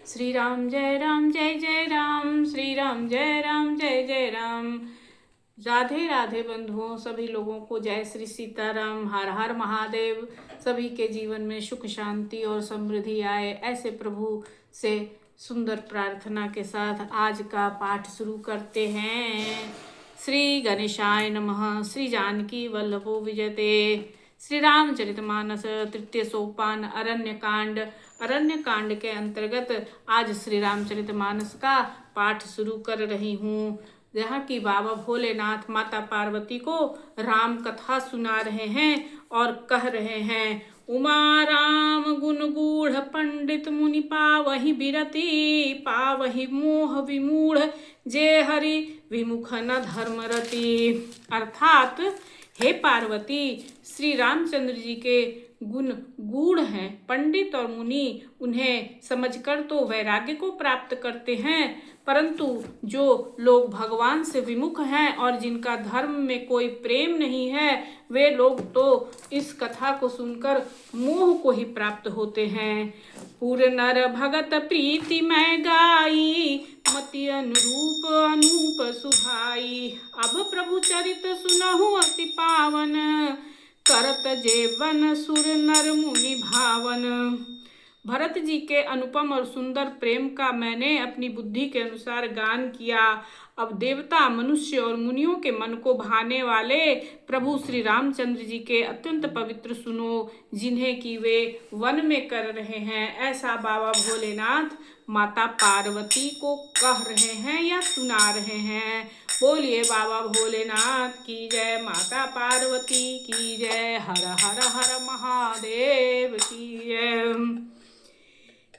श्री राम जय राम जय जय राम, श्री राम जय राम जय जय राम। राधे राधे बंधुओं, सभी लोगों को जय श्री सीताराम, हर हर महादेव। सभी के जीवन में सुख शांति और समृद्धि आए, ऐसे प्रभु से सुंदर प्रार्थना के साथ आज का पाठ शुरू करते हैं। श्री गणेशाय नमः। श्री जानकी वल्लभो विजयते। श्री रामचरितमानस तृतीय सोपान अरण्य कांड के अंतर्गत आज श्री रामचरितमानस का पाठ शुरू कर रही हूँ। जहाँ की बाबा भोलेनाथ माता पार्वती को राम कथा सुना रहे हैं और कह रहे हैं, उमा राम गुण गूढ़ पंडित मुनि पावहि बिरति, पावहि मोह विमूढ़ जे हरि विमुख न धर्म रति। अर्थात हे पार्वती, श्री रामचंद्र जी के गुण गूढ़ हैं, पंडित और मुनि उन्हें समझकर तो वैराग्य को प्राप्त करते हैं, परंतु जो लोग भगवान से विमुख हैं और जिनका धर्म में कोई प्रेम नहीं है, वे लोग तो इस कथा को सुनकर मोह को ही प्राप्त होते हैं। पुर नर भगत प्रीति मैं गाई, मति अनुरूप अनूप सुहाई। अब प्रभु चरित सुनहु अति पावन, करत जेवन सुर नर मुनि भावन। भरत जी के अनुपम और सुंदर प्रेम का मैंने अपनी बुद्धि के अनुसार गान किया। अब देवता, मनुष्य और मुनियों के मन को भाने वाले प्रभु श्री रामचंद्र जी के अत्यंत पवित्र सुनो, जिन्हें कि वे वन में कर रहे हैं। ऐसा बाबा भोलेनाथ माता पार्वती को कह रहे हैं या सुना रहे हैं। बोलिए बाबा भोलेनाथ की जय, माता पार्वती की जय, हर हर हर महादेव की जय।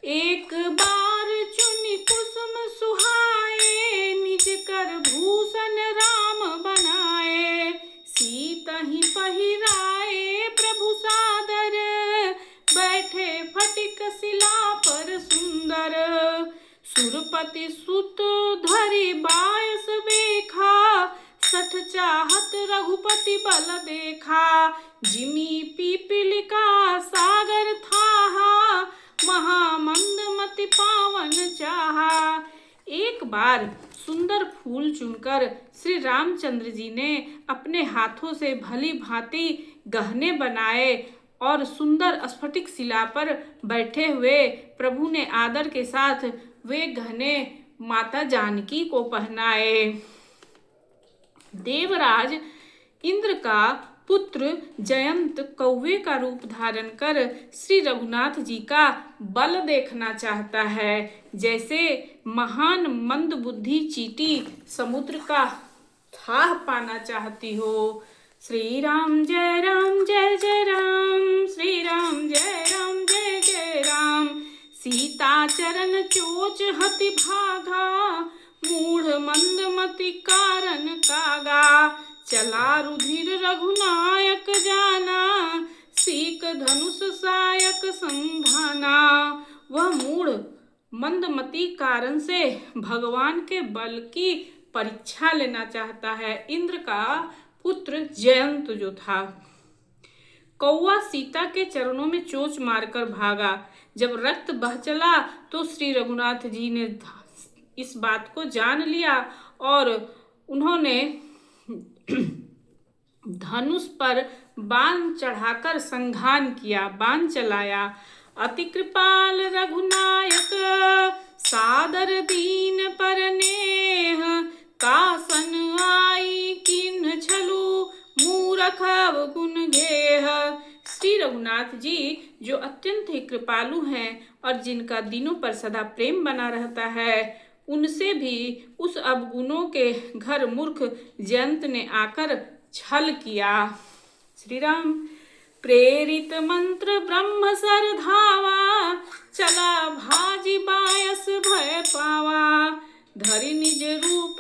एक बार चुनि कुसुम सुहाए, निज कर भूषण राम बनाए। सीता ही पहिराए प्रभु सादर, बैठे फटिक शिला पर सुंदर। सुरपति सुत धरि बायस बेखा, सठ चाहत रघुपति बल देखा। जिमी पीपलिका सागर थाहा, महामंद मति पावन चाहा। एक बार सुंदर फूल चुनकर श्री रामचंद्र जी ने अपने हाथों से भली भांति गहने बनाए और सुंदर स्फटिक शिला पर बैठे हुए प्रभु ने आदर के साथ वे गहने माता जानकी को पहनाए। देवराज इंद्र का पुत्र जयंत कौवे का रूप धारण कर श्री रघुनाथ जी का बल देखना चाहता है, जैसे महान मंद बुद्धि चींटी समुद्र का थाह पाना चाहती हो। श्री राम जय राम जय जय राम, श्री राम जय राम जय जय राम। सीता चरण चोच हति भागा, मूढ़ मंद मति कारण कागा। चला रुधिर रघुनायक जाना, सीक धनुष सायक संधाना। वह मूढ़ मंदमती कारण से भगवान के बल की परीक्षा लेना चाहता है। इंद्र का पुत्र जयंत जो था, कौवा सीता के चरणों में चोंच मारकर भागा। जब रक्त बह चला तो श्री रघुनाथ जी ने इस बात को जान लिया और उन्होंने धनुष पर बाण चढ़ाकर संघान किया, बाण चलाया। अति कृपाल रघुनायक, सादर दीन पर नेह। कासन आई किन छलु, मूरख गुण गेह। श्री रघुनाथ जी जो अत्यंत ही कृपालु हैं और जिनका दिनों पर सदा प्रेम बना रहता है, उनसे भी उस अवगुणों के घर मूर्ख जयंत ने आकर छल किया। श्री राम प्रेरित मंत्र ब्रह्म सर धावा, चला भाजी बायस भय पावा। धरि निज रूप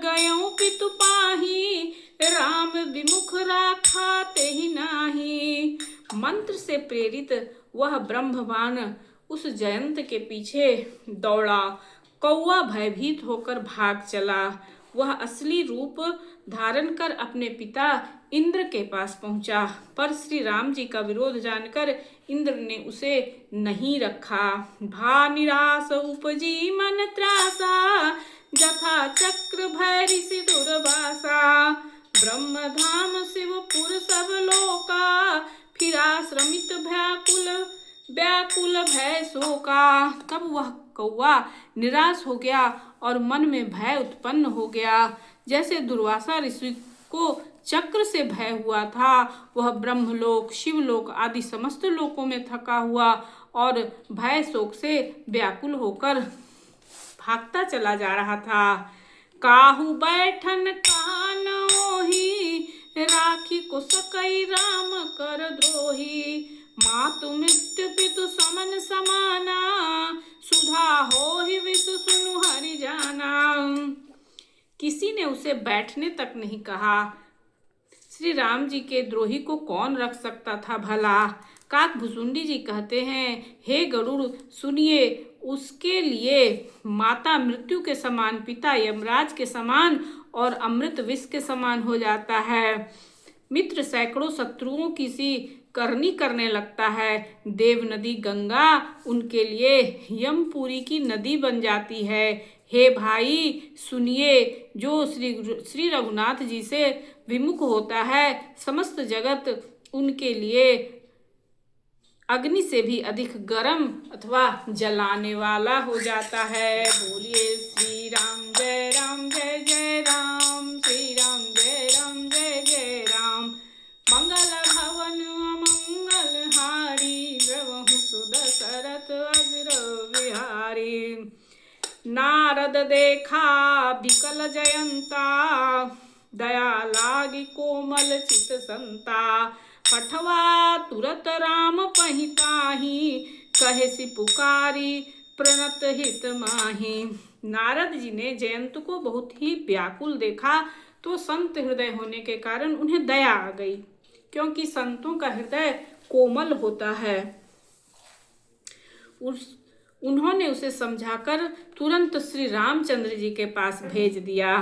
गयो पितु पाही, राम विमुख राखा तेहि नाही। मंत्र से प्रेरित वह ब्रह्मवान उस जयंत के पीछे दौड़ा। कौवा भयभीत होकर भाग चला। वह असली रूप धारण कर अपने पिता इंद्र के पास पहुंचा, पर श्री राम जी का विरोध जानकर इंद्र ने उसे नहीं रखा। भा निराश उपजी मन त्रासा, जथा चक्र भय ऋषि दुर्वासा। ब्रह्म धाम शिवपुर सब लोका, फिरा श्रमित व्याकुल भय शोका। तब वह कौवा निराश हो गया और मन में भय उत्पन्न हो गया। जैसे दुर्वासा ऋषि को चक्र से भय हुआ था, वह ब्रह्मलोक, शिवलोक आदि समस्त लोकों में थका हुआ और भय शोक से व्याकुल होकर भागता चला जा रहा था। काहू बैठन कानोही, राखी को सकई राम कर द्रोही। मातु मृत्यु पितु समन समाना, सुधा होहि विषु सुनु हरि जाना। किसी ने उसे बैठने तक नहीं कहा। श्री राम जी के द्रोही को कौन रख सकता था भला। काक भुसुंडी जी कहते हैं, हे गरुड़ सुनिए, उसके लिए माता मृत्यु के समान, पिता यमराज के समान और अमृत विष के समान हो जाता है। मित्र सैकड़ों शत्रुओं की सी करनी करने लगता है। देव नदी गंगा उनके लिए यमपुरी की नदी बन जाती है। हे भाई सुनिए, जो श्री रघुनाथ जी से विमुख होता है, समस्त जगत उनके लिए अग्नि से भी अधिक गर्म अथवा जलाने वाला हो जाता है। बोलिए श्री राम जय राम जय जय राम, श्री राम जय राम जय जय राम। मंगल भवन अमंगल हारी, द्रवहु सुदशरथ अग्र विहारी। नारद देखा विकल जयंता, दया लागी कोमल चित संता। पठवा तुरत राम पहिताही, कहे सि पुकारी प्रणत हित माही। नारद जी ने जयंत को बहुत ही व्याकुल देखा तो संत हृदय होने के कारण उन्हें दया आ गई, क्योंकि संतों का हृदय कोमल होता है। उन्होंने उसे समझाकर तुरंत श्री रामचंद्र जी के पास भेज दिया।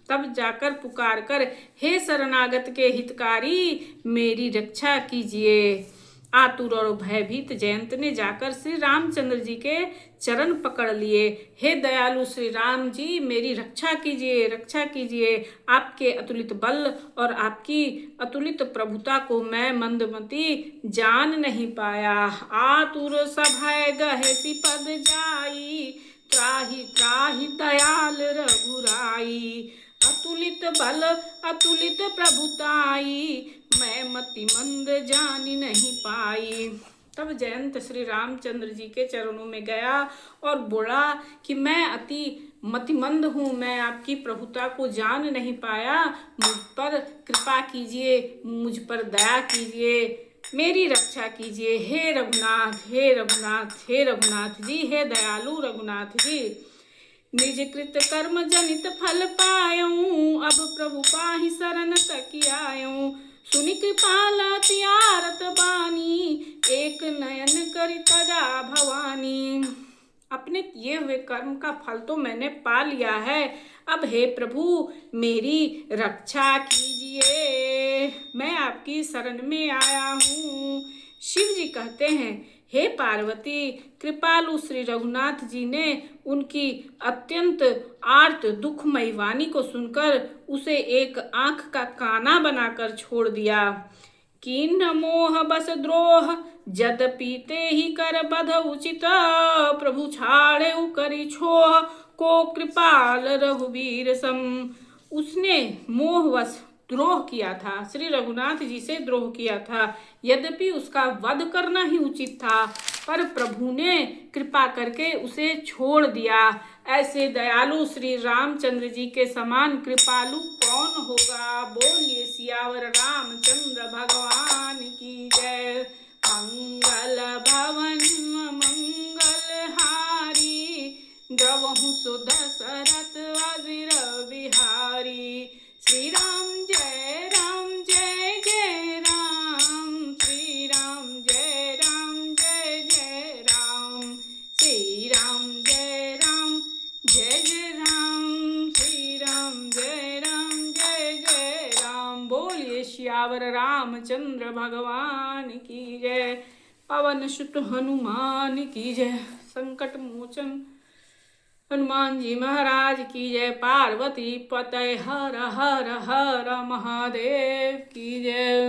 तब जाकर पुकार कर, हे शरणागत के हितकारी, मेरी रक्षा कीजिए। आतुर और भयभीत जयंत ने जाकर श्री रामचंद्र जी के चरण पकड़ लिए। हे दयालु श्री राम जी, मेरी रक्षा कीजिए, रक्षा कीजिए। आपके अतुलित बल और आपकी अतुलित प्रभुता को मैं मंदमती जान नहीं पाया। आतुर सभय गहे पद जाई, त्राहि त्राहि दयाल रघुराई। अतुलित बल अतुलित प्रभुताई, मैं मति मंद जानी नहीं पाई। तब जयंत श्री रामचंद्र जी के चरणों में गया और बोला कि मैं अति मतिमंद हूँ, मैं आपकी प्रभुता को जान नहीं पाया। मुझ पर कृपा कीजिए, मुझ पर दया कीजिए, मेरी रक्षा कीजिए। हे रघुनाथ, हे रघुनाथ, हे रघुनाथ जी, हे दयालु रघुनाथ जी। निज कृत कर्म जनित फल पायूं, अब प्रभु पाहि शरण तक आयूं। सुनि कृपाल अति आरत बानी, एक नयन करि तजा भवानी। अपने किए हुए कर्म का फल तो मैंने पा लिया है, अब हे प्रभु मेरी रक्षा कीजिए, मैं आपकी शरण में आया हूँ। शिव जी कहते हैं, हे पार्वती, कृपालु श्री रघुनाथ जी ने उनकी अत्यंत आर्त दुखमयी वाणी को सुनकर उसे एक आंख का काना बनाकर छोड़ दिया। कीन्ह मोह बस द्रोह, यद्यपि ते ही कर बध उचित। प्रभु छाड़े करी छोह, को कृपाल रघुवीर सम। उसने मोहवश द्रोह किया था, श्री रघुनाथ जी से द्रोह किया था। यद्यपि उसका वध करना ही उचित था, पर प्रभु ने कृपा करके उसे छोड़ दिया। ऐसे दयालु श्री रामचंद्र जी के समान कृपालु कौन होगा। बोलिए सियावर रामचंद्र भगवान की जय। मंगल भवन मंगल हारी, द्रवहु सुदशरथ अजिर बिहारी। श्री राम जय राम जय जय राम, श्री राम जय राम जय जय राम, श्री राम जय राम जय जय राम, श्री राम जय सिकंदर रामचंद्र भगवान की जय। पवन सुत हनुमान की जय। संकट मोचन हनुमान जी महाराज की जय। पार्वती पतय हर हर हर महादेव की जय।